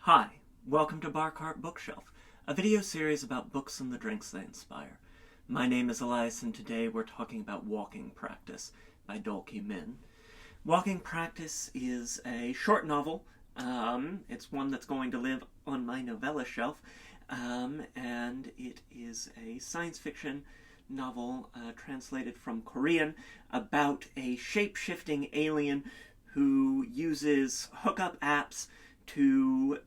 Hi, welcome to Bar Cart Bookshelf, a video series about books and the drinks they inspire. My name is Elias, and today we're talking about Walking Practice by Dolki Min. Walking Practice is a short novel. It's one that's going to live on my novella shelf, and it is a science fiction novel translated from Korean about a shape-shifting alien who uses hookup apps to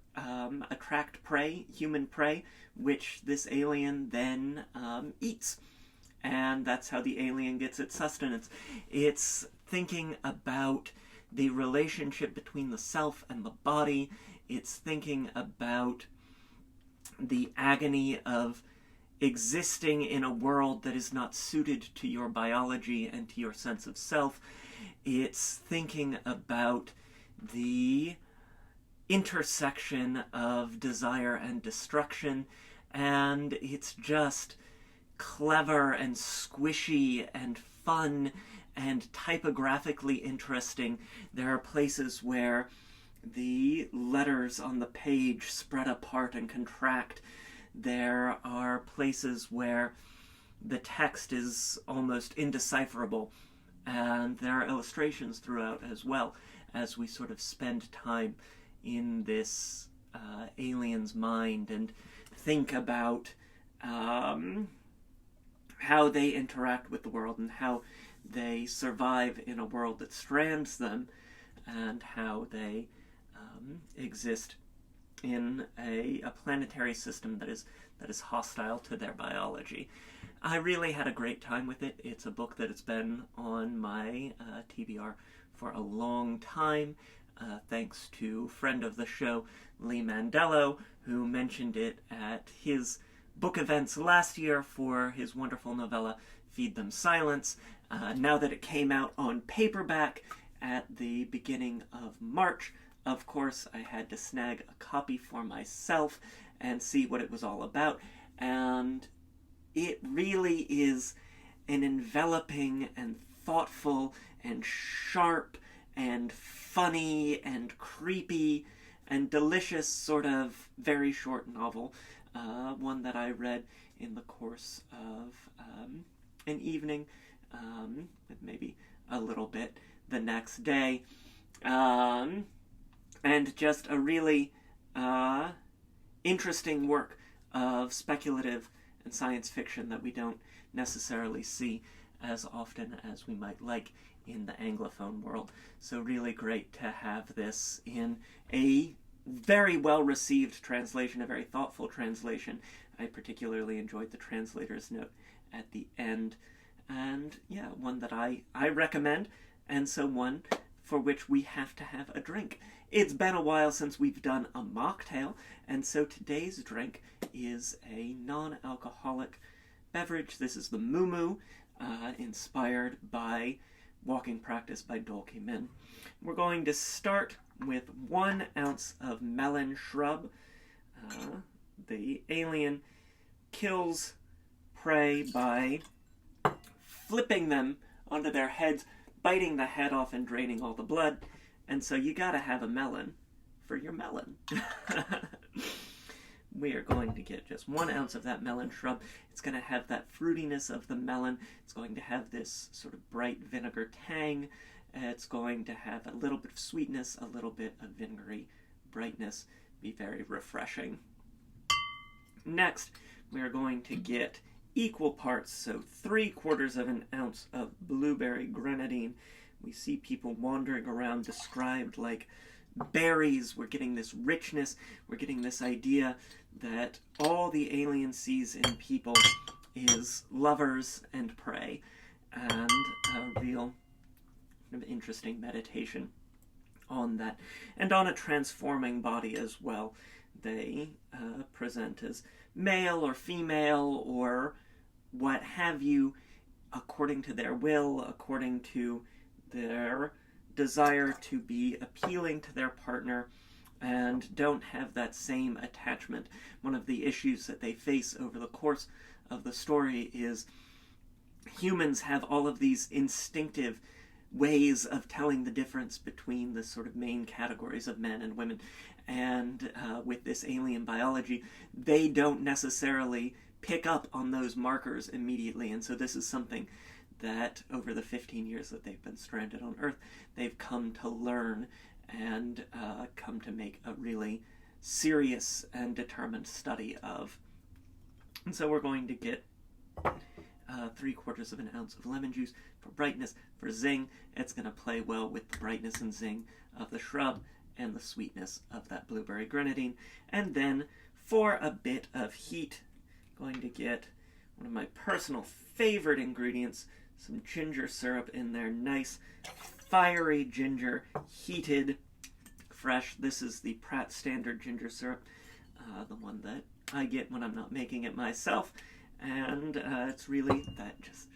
attract prey, human prey, which this alien then eats. And that's how the alien gets its sustenance. It's thinking about the relationship between the self and the body. It's thinking about the agony of existing in a world that is not suited to your biology and to your sense of self. It's thinking about the intersection of desire and destruction, and it's just clever and squishy and fun and typographically interesting. There are places where the letters on the page spread apart and contract. There are places where the text is almost indecipherable, and there are illustrations throughout as well as we sort of spend time in this alien's mind and think about how they interact with the world and how they survive in a world that strands them, and how they exist in a planetary system that is hostile to their biology. I really had a great time with it. It's a book that has been on my TBR for a long time, thanks to friend of the show, Lee Mandello, who mentioned it at his book events last year for his wonderful novella, Feed Them Silence. Now that it came out on paperback at the beginning of March, of course, I had to snag a copy for myself and see what it was all about. And it really is an enveloping and thoughtful and sharp and funny and creepy and delicious sort of very short novel. One that I read in the course of an evening, with maybe a little bit the next day. And just a really interesting work of speculative and science fiction that we don't necessarily see as often as we might like in the Anglophone world. So really great to have this in a very well-received translation, a very thoughtful translation. I particularly enjoyed the translator's note at the end. And yeah, one that I recommend, and so one for which we have to have a drink. It's been a while since we've done a mocktail, and so today's drink is a non-alcoholic beverage. This is the Mumu, inspired by Walking Practice by Dolki Min. We're going to start with 1 ounce of melon shrub. The alien kills prey by flipping them onto their heads, biting the head off and draining all the blood. And so you gotta have a melon for your melon. We are going to get just 1 ounce of that melon shrub. It's going to have that fruitiness of the melon. It's going to have this sort of bright vinegar tang. It's going to have a little bit of sweetness, a little bit of vinegary brightness. Be very refreshing. Next, we are going to get equal parts, so 3/4 of an ounce of blueberry grenadine. We see people wandering around described like berries. We're getting this richness. We're getting this idea that all the alien sees in people is lovers and prey, and a real kind of interesting meditation on that, and on a transforming body as well. They present as male or female or what have you, according to their will, according to their desire to be appealing to their partner, and don't have that same attachment. One of the issues that they face over the course of the story is humans have all of these instinctive ways of telling the difference between the sort of main categories of men and women. And with this alien biology, they don't necessarily pick up on those markers immediately. And so this is something that over the 15 years that they've been stranded on Earth, they've come to learn and come to make a really serious and determined study of. And so we're going to get 3/4 of an ounce of lemon juice for brightness, for zing. It's going to play well with the brightness and zing of the shrub and the sweetness of that blueberry grenadine. And then for a bit of heat, going to get one of my personal favorite ingredients, some ginger syrup in there. Nice, fiery ginger, heated, fresh. This is the Pratt Standard ginger syrup, the one that I get when I'm not making it myself. And it's really that just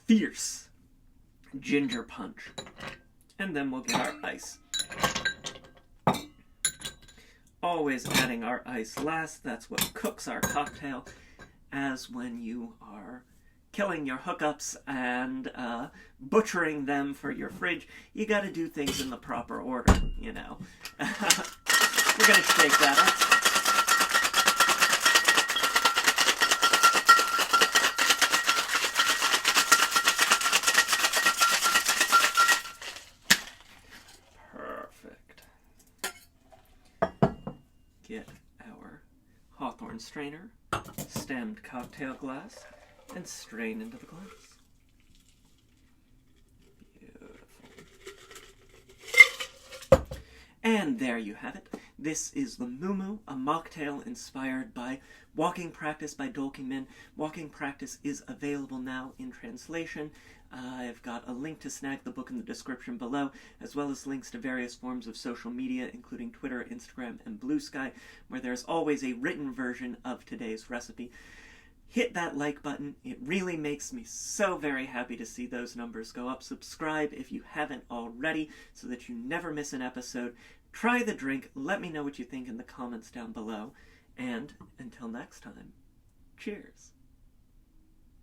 fierce ginger punch. And then we'll get our ice. Always adding our ice last. That's what cooks our cocktail, as when you are killing your hookups and butchering them for your fridge, you gotta do things in the proper order, you know. We're gonna shake that up. Get our Hawthorne strainer, stemmed cocktail glass, and strain into the glass. Beautiful. And there you have it. This is the Mumu, a mocktail inspired by Walking Practice by Dolki Min. Walking Practice is available now in translation. I've got a link to Snag the book in the description below, as well as links to various forms of social media, including Twitter, Instagram, and Blue Sky, where there's always a written version of today's recipe. Hit that like button. It really makes me so very happy to see those numbers go up. Subscribe if you haven't already, so that you never miss an episode. Try the drink. Let me know what you think in the comments down below. And until next time, cheers.